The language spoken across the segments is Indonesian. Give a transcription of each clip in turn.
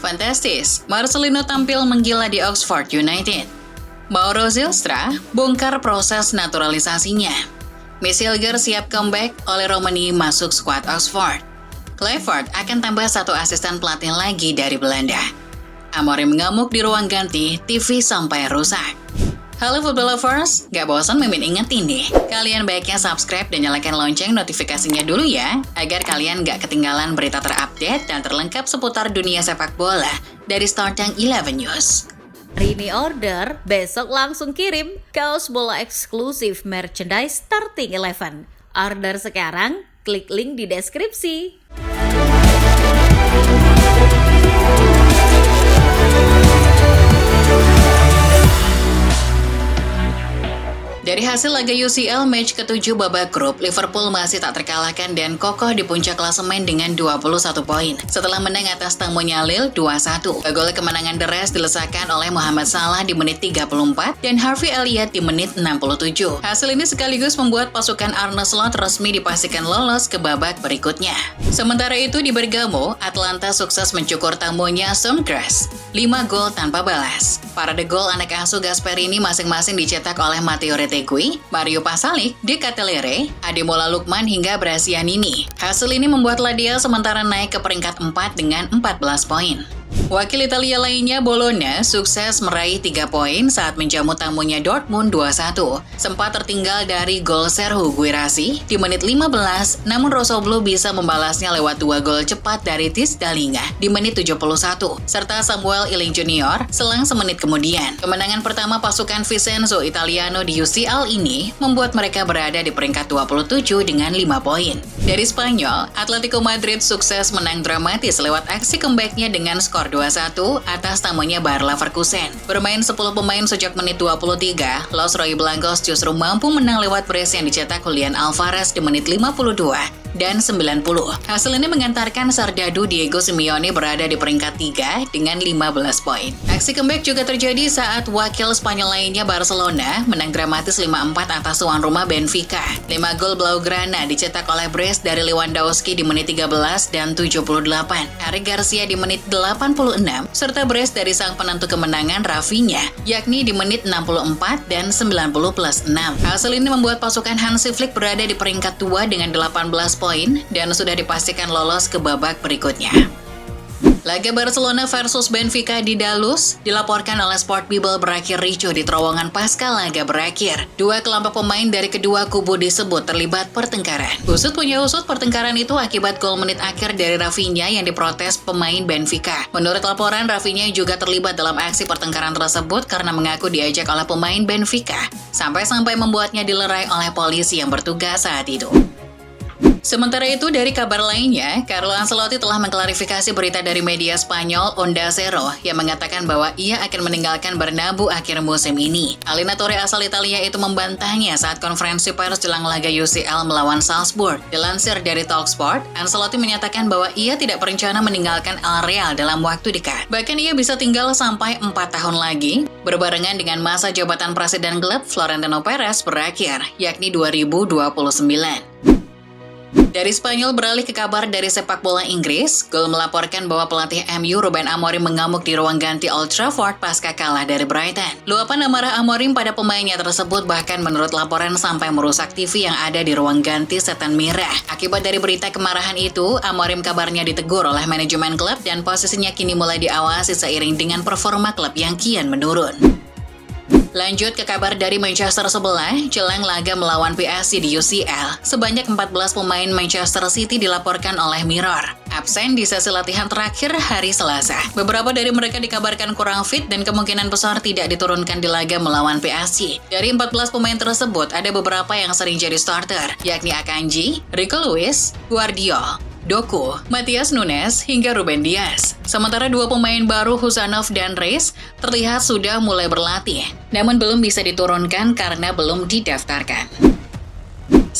Fantastis, Marcelino tampil menggila di Oxford United. Mauro Zylstra bongkar proses naturalisasinya. Missy Elgar siap comeback, oleh Romani masuk skuad Oxford. Clifford akan tambah satu asisten pelatih lagi dari Belanda. Amorim mengamuk di ruang ganti, TV sampai rusak. Halo football lovers, gak bosan Mimin ingetin nih, kalian baiknya subscribe dan nyalakan lonceng notifikasinya dulu ya, agar kalian gak ketinggalan berita terupdate dan terlengkap seputar dunia sepak bola dari Startang 11 News. Hari ini order, besok langsung kirim kaos bola eksklusif merchandise Starting 11. Order sekarang, klik link di deskripsi. Dari hasil laga UCL match ke-7 babak grup, Liverpool masih tak terkalahkan dan kokoh di puncak klasemen dengan 21 poin. Setelah menang atas tamunya Lille 2-1. Gol kemenangan The Reds dilesakan oleh Mohamed Salah di menit 34 dan Harvey Elliott di menit 67. Hasil ini sekaligus membuat pasukan Arne Slot resmi dipastikan lolos ke babak berikutnya. Sementara itu di Bergamo, Atlanta sukses mencukur tamunya Sturmgrass 5 gol tanpa balas. Parade gol anak asuh Gasperini masing-masing dicetak oleh Matteo Retegui, Mario Pasalic, De Ketelaere, Ademola Lookman hingga Brascianini. Hasil ini membuat Lazio sementara naik ke peringkat 4 dengan 14 poin. Wakil Italia lainnya Bologna sukses meraih 3 poin saat menjamu tamunya Dortmund 2-1. Sempat tertinggal dari gol Serhou Guirassy di menit 15, namun Rossoblu bisa membalasnya lewat 2 gol cepat dari Tis Dalinga di menit 71, serta Samuel Iling Junior selang semenit kemudian. Kemenangan pertama pasukan Vincenzo Italiano di UCL ini membuat mereka berada di peringkat 27 dengan 5 poin. Dari Spanyol, Atletico Madrid sukses menang dramatis lewat aksi comeback-nya dengan skor 2-1 atas tamunya Bayer Leverkusen. Bermain 10 pemain sejak menit 23, Los Roy Blancos justru mampu menang lewat brace yang dicetak Julian Alvarez di menit 52 dan 90. Hasil ini mengantarkan Sardadu Diego Simeone berada di peringkat 3 dengan 15 poin. Aksi comeback juga terjadi saat wakil Spanyol lainnya Barcelona menang dramatis 5-4 atas tuan rumah Benfica. 5 gol Blaugrana dicetak oleh brace dari Lewandowski di menit 13 dan 78, Eric Garcia di menit 86, serta brace dari sang penentu kemenangan Rafinha, yakni di menit 64 dan 90+6. Hasil ini membuat pasukan Hansi Flick berada di peringkat 2 dengan 18 poin dan sudah dipastikan lolos ke babak berikutnya. Laga Barcelona versus Benfica di Dalus dilaporkan oleh Sport Bible berakhir ricuh di terowongan pasca laga berakhir. 2 kelompok pemain dari kedua kubu disebut terlibat pertengkaran. Usut punya usut, pertengkaran itu akibat gol menit akhir dari Rafinha yang diprotes pemain Benfica. Menurut laporan, Rafinha juga terlibat dalam aksi pertengkaran tersebut karena mengaku diajak oleh pemain Benfica, sampai-sampai membuatnya dilerai oleh polisi yang bertugas saat itu. Sementara itu, dari kabar lainnya, Carlo Ancelotti telah mengklarifikasi berita dari media Spanyol Onda Cero yang mengatakan bahwa ia akan meninggalkan Bernabeu akhir musim ini. Allenatore asal Italia itu membantahnya saat konferensi pers jelang laga UCL melawan Salzburg. Dilansir dari Talksport, Ancelotti menyatakan bahwa ia tidak berencana meninggalkan Al Real dalam waktu dekat. Bahkan ia bisa tinggal sampai 4 tahun lagi, berbarengan dengan masa jabatan presiden klub Florentino Perez berakhir, yakni 2029. Dari Spanyol beralih ke kabar dari sepak bola Inggris, Gol melaporkan bahwa pelatih MU Ruben Amorim mengamuk di ruang ganti Old Trafford pasca kalah dari Brighton. Luapan amarah Amorim pada pemainnya tersebut bahkan menurut laporan sampai merusak TV yang ada di ruang ganti Setan Merah. Akibat dari berita kemarahan itu, Amorim kabarnya ditegur oleh manajemen klub dan posisinya kini mulai diawasi seiring dengan performa klub yang kian menurun. Lanjut ke kabar dari Manchester sebelah, jelang laga melawan PSG di UCL, sebanyak 14 pemain Manchester City dilaporkan oleh Mirror absen di sesi latihan terakhir hari Selasa. Beberapa dari mereka dikabarkan kurang fit dan kemungkinan besar tidak diturunkan di laga melawan PSG. Dari 14 pemain tersebut, ada beberapa yang sering jadi starter, yakni Akanji, Rico Lewis, Guardiola, Doku, Matheus Nunes, hingga Ruben Dias. Sementara 2 pemain baru Husanov dan Reis terlihat sudah mulai berlatih, namun belum bisa diturunkan karena belum didaftarkan.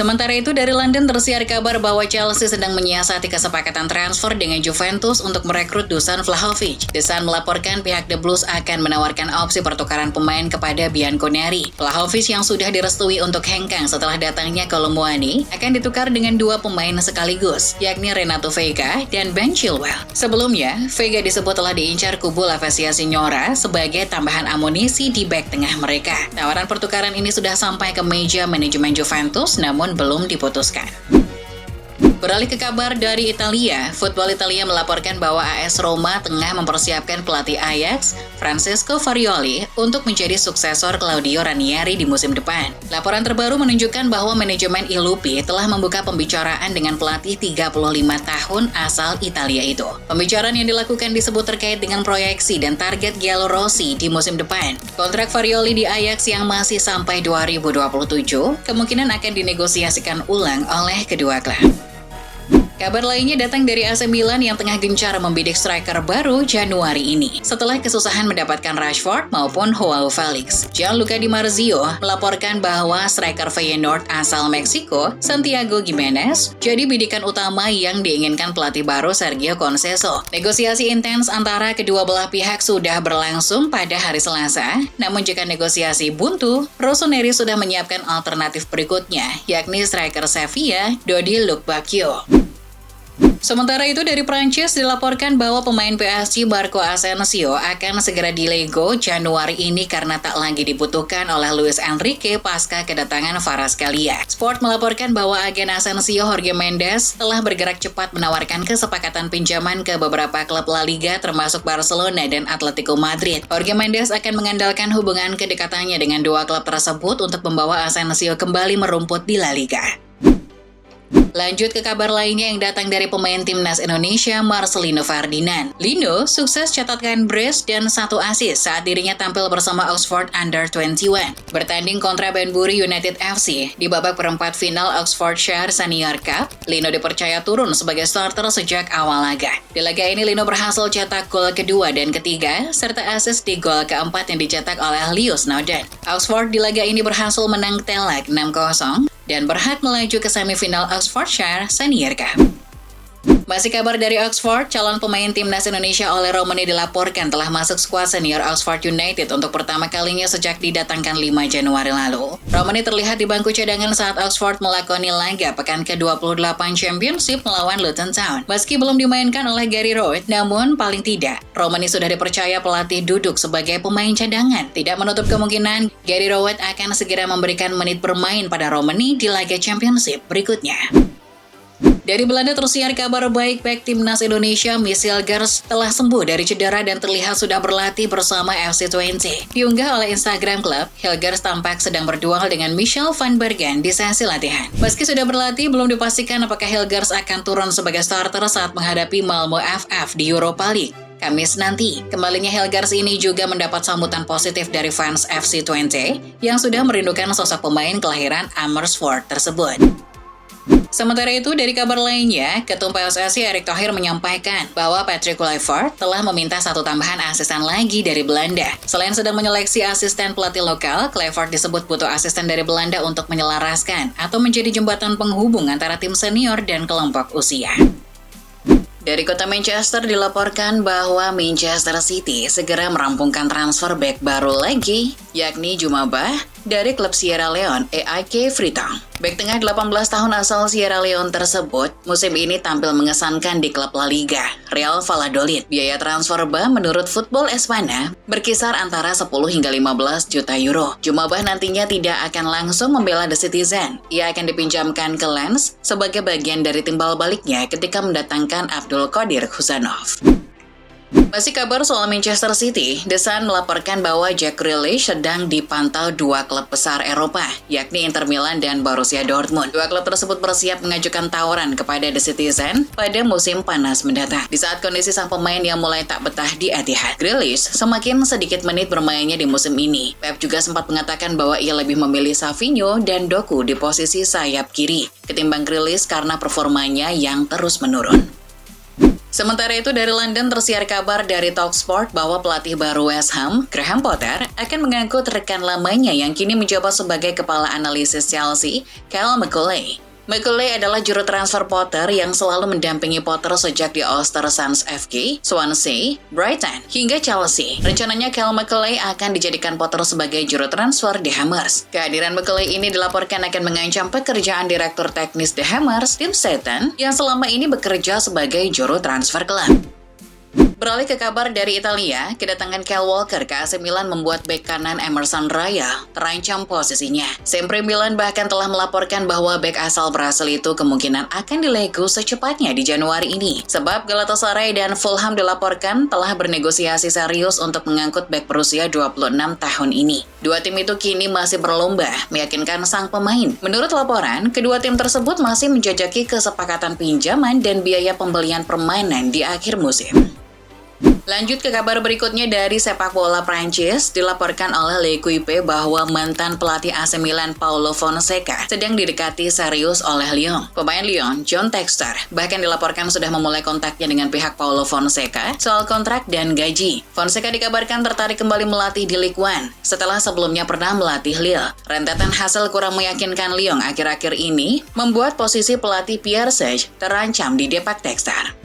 Sementara itu dari London tersiar kabar bahwa Chelsea sedang menyiasati kesepakatan transfer dengan Juventus untuk merekrut Dusan Vlahovic. The Sun melaporkan pihak The Blues akan menawarkan opsi pertukaran pemain kepada Bianconeri. Vlahovic yang sudah direstui untuk hengkang setelah datangnya Kolomuani akan ditukar dengan dua pemain sekaligus, yakni Renato Veiga dan Ben Chilwell. Sebelumnya, Veiga disebut telah diincar kubu La Spezia Signora sebagai tambahan amunisi di bek tengah mereka. Tawaran pertukaran ini sudah sampai ke meja manajemen Juventus, namun belum diputuskan. Beralih ke kabar dari Italia, Football Italia melaporkan bahwa AS Roma tengah mempersiapkan pelatih Ajax, Francesco Farioli, untuk menjadi suksesor Claudio Ranieri di musim depan. Laporan terbaru menunjukkan bahwa manajemen I Lupi telah membuka pembicaraan dengan pelatih 35 tahun asal Italia itu. Pembicaraan yang dilakukan disebut terkait dengan proyeksi dan target Giallorossi di musim depan. Kontrak Farioli di Ajax yang masih sampai 2027 kemungkinan akan dinegosiasikan ulang oleh kedua klub. Kabar lainnya datang dari AC Milan yang tengah gencar membidik striker baru Januari ini. Setelah kesusahan mendapatkan Rashford maupun Joao Felix, Gianluca Di Marzio melaporkan bahwa striker Feyenoord asal Meksiko, Santiago Gimenez, jadi bidikan utama yang diinginkan pelatih baru Sergio Conceição. Negosiasi intens antara kedua belah pihak sudah berlangsung pada hari Selasa, namun jika negosiasi buntu, Rossoneri sudah menyiapkan alternatif berikutnya, yakni striker Sevilla, Dodi Lukebakio. Sementara itu dari Prancis dilaporkan bahwa pemain PSG Marco Asensio akan segera dilego Januari ini karena tak lagi dibutuhkan oleh Luis Enrique pasca kedatangan Kvaratskhelia. Sport melaporkan bahwa agen Asensio Jorge Mendes telah bergerak cepat menawarkan kesepakatan pinjaman ke beberapa klub La Liga termasuk Barcelona dan Atletico Madrid. Jorge Mendes akan mengandalkan hubungan kedekatannya dengan dua klub tersebut untuk membawa Asensio kembali merumput di La Liga. Lanjut ke kabar lainnya yang datang dari pemain timnas Indonesia Marcelino Ferdinand. Lino sukses catatkan brace dan 1 assist saat dirinya tampil bersama Oxford Under-21 bertanding kontra Banbury United FC di babak perempat final Oxfordshire Senior Cup. Lino dipercaya turun sebagai starter sejak awal laga. Di laga ini Lino berhasil cetak gol kedua dan ketiga serta assist di gol keempat yang dicetak oleh Leo Snowden. Oxford di laga ini berhasil menang telak 6-0 dan berhak melaju ke semifinal Oxfordshire Senior Cup. Masih kabar dari Oxford, calon pemain timnas Indonesia Ole Romani dilaporkan telah masuk skuad senior Oxford United untuk pertama kalinya sejak didatangkan 5 Januari lalu. Romani terlihat di bangku cadangan saat Oxford melakoni laga pekan ke-28 Championship melawan Luton Town. Meski belum dimainkan oleh Gary Rowett, namun paling tidak, Romani sudah dipercaya pelatih duduk sebagai pemain cadangan. Tidak menutup kemungkinan Gary Rowett akan segera memberikan menit bermain pada Romani di laga Championship berikutnya. Dari Belanda tersiar kabar baik bek timnas Indonesia Michel Gers telah sembuh dari cedera dan terlihat sudah berlatih bersama FC Twente. Diunggah oleh Instagram klub, Hilgers tampak sedang berduel dengan Michel van Bergen di sesi latihan. Meski sudah berlatih, belum dipastikan apakah Hilgers akan turun sebagai starter saat menghadapi Malmö FF di Europa League Kamis nanti. Kembalinya Hilgers ini juga mendapat sambutan positif dari fans FC Twente yang sudah merindukan sosok pemain kelahiran Amersfoort tersebut. Sementara itu, dari kabar lainnya, Ketum PSSI Erick Thohir menyampaikan bahwa Patrick Kluivert telah meminta 1 tambahan asisten lagi dari Belanda. Selain sedang menyeleksi asisten pelatih lokal, Kluivert disebut butuh asisten dari Belanda untuk menyelaraskan atau menjadi jembatan penghubung antara tim senior dan kelompok usia. Dari kota Manchester dilaporkan bahwa Manchester City segera merampungkan transfer bek baru lagi, yakni Jumabah dari klub Sierra Leone AEK Freetown. Bek tengah 18 tahun asal Sierra Leone tersebut musim ini tampil mengesankan di klub La Liga, Real Valladolid. Biaya transfer Bah menurut Football Espana berkisar antara 10 hingga 15 juta euro. Jumabah nantinya tidak akan langsung membela The Citizen. Ia akan dipinjamkan ke Lens sebagai bagian dari timbal baliknya ketika mendatangkan Abdul Qadir Husanov. Masih kabar soal Manchester City, The Sun melaporkan bahwa Jack Grealish sedang dipantau 2 klub besar Eropa, yakni Inter Milan dan Borussia Dortmund. 2 klub tersebut bersiap mengajukan tawaran kepada The Citizen pada musim panas mendatang. Di saat kondisi sang pemain yang mulai tak betah di Etihad, Grealish semakin sedikit menit bermainnya di musim ini. Pep juga sempat mengatakan bahwa ia lebih memilih Savinho dan Doku di posisi sayap kiri, ketimbang Grealish karena performanya yang terus menurun. Sementara itu dari London tersiar kabar dari Talksport bahwa pelatih baru West Ham, Graham Potter, akan mengangkut rekan lamanya yang kini menjabat sebagai kepala analisis Chelsea, Kyle McCauley. McCauley adalah juru transfer Potter yang selalu mendampingi Potter sejak di Ulster Suns FK, Swansea, Brighton, hingga Chelsea. Rencananya Kyle McCauley akan dijadikan Potter sebagai juru transfer The Hammers. Kehadiran McCauley ini dilaporkan akan mengancam pekerjaan direktur teknis The Hammers, Tim Seaton, yang selama ini bekerja sebagai juru transfer klub. Beralih ke kabar dari Italia, kedatangan Kyle Walker ke AC Milan membuat bek kanan Emerson Royal terancam posisinya. Sempre Milan bahkan telah melaporkan bahwa bek asal Brasil itu kemungkinan akan dilego secepatnya di Januari ini. Sebab Galatasaray dan Fulham dilaporkan telah bernegosiasi serius untuk mengangkut bek berusia 26 tahun ini. Dua tim itu kini masih berlomba meyakinkan sang pemain. Menurut laporan, kedua tim tersebut masih menjajaki kesepakatan pinjaman dan biaya pembelian permainan di akhir musim. Lanjut ke kabar berikutnya dari sepak bola Prancis, dilaporkan oleh L'Equipe bahwa mantan pelatih AC Milan Paulo Fonseca sedang didekati serius oleh Lyon. Pemain Lyon, John Textor, bahkan dilaporkan sudah memulai kontaknya dengan pihak Paulo Fonseca soal kontrak dan gaji. Fonseca dikabarkan tertarik kembali melatih di Ligue 1 setelah sebelumnya pernah melatih Lille. Rentetan hasil kurang meyakinkan Lyon akhir-akhir ini membuat posisi pelatih Pierre Sage terancam di depak Textor.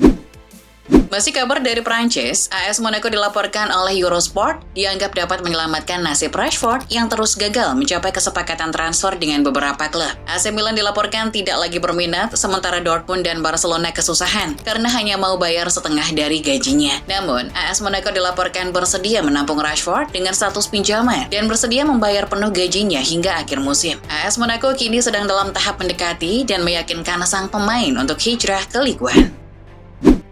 Masih kabar dari Prancis, AS Monaco dilaporkan oleh Eurosport dianggap dapat menyelamatkan nasib Rashford yang terus gagal mencapai kesepakatan transfer dengan beberapa klub. AC Milan dilaporkan tidak lagi berminat, sementara Dortmund dan Barcelona kesusahan karena hanya mau bayar setengah dari gajinya. Namun, AS Monaco dilaporkan bersedia menampung Rashford dengan status pinjaman dan bersedia membayar penuh gajinya hingga akhir musim. AS Monaco kini sedang dalam tahap mendekati dan meyakinkan sang pemain untuk hijrah ke Ligue 1.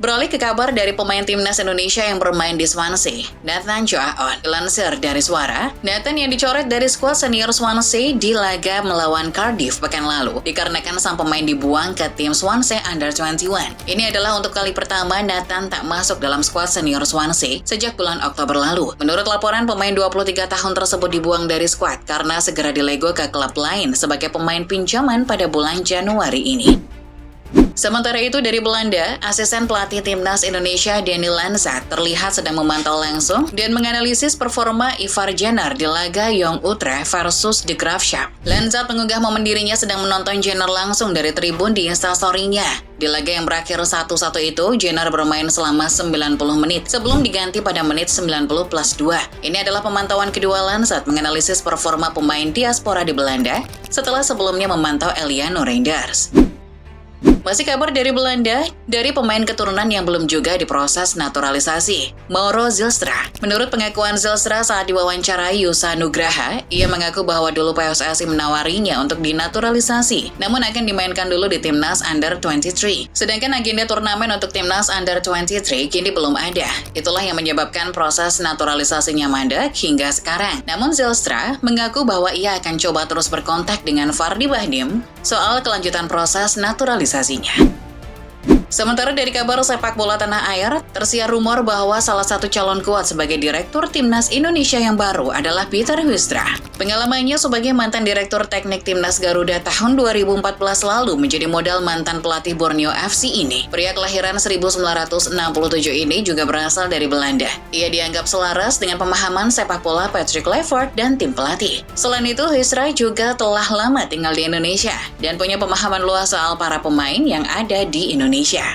Beralih ke kabar dari pemain timnas Indonesia yang bermain di Swansea, Nathan Joaon. Dilansir dari Suara, Nathan yang dicoret dari skuad senior Swansea di laga melawan Cardiff pekan lalu dikarenakan sang pemain dibuang ke tim Swansea Under 21. Ini adalah untuk kali pertama Nathan tak masuk dalam skuad senior Swansea sejak bulan Oktober lalu. Menurut laporan, pemain 23 tahun tersebut dibuang dari skuad karena segera dilego ke klub lain sebagai pemain pinjaman pada bulan Januari ini. Sementara itu dari Belanda, asisten pelatih timnas Indonesia Danny Lanzat terlihat sedang memantau langsung dan menganalisis performa Ivar Jenner di laga Young Utrecht versus De Graafschap. Lanzat mengunggah momen dirinya sedang menonton Jenner langsung dari tribun di Instastory-nya. Di laga yang berakhir 1-1 itu, Jenner bermain selama 90 menit sebelum diganti pada menit 90+2. Ini adalah pemantauan kedua Lanzat menganalisis performa pemain diaspora di Belanda setelah sebelumnya memantau Eliano Reinders. Masih kabar dari Belanda, dari pemain keturunan yang belum juga diproses naturalisasi, Mauro Zylstra. Menurut pengakuan Zylstra saat diwawancarai Yusa Nugraha, ia mengaku bahwa dulu PSSI menawarinya untuk dinaturalisasi, namun akan dimainkan dulu di timnas Under 23. Sedangkan agenda turnamen untuk timnas Under 23 kini belum ada. Itulah yang menyebabkan proses naturalisasinya mandek hingga sekarang. Namun Zylstra mengaku bahwa ia akan coba terus berkontak dengan Fardi Bahdim soal kelanjutan proses naturalisasi. Sementara dari kabar sepak bola tanah air, tersiar rumor bahwa salah satu calon kuat sebagai direktur timnas Indonesia yang baru adalah Peter Huistra. Pengalamannya sebagai mantan direktur teknik timnas Garuda tahun 2014 lalu menjadi modal mantan pelatih Borneo FC ini. Pria kelahiran 1967 ini juga berasal dari Belanda. Ia dianggap selaras dengan pemahaman sepak bola Patrick Kluivert dan tim pelatih. Selain itu, Huistra juga telah lama tinggal di Indonesia dan punya pemahaman luas soal para pemain yang ada di Indonesia.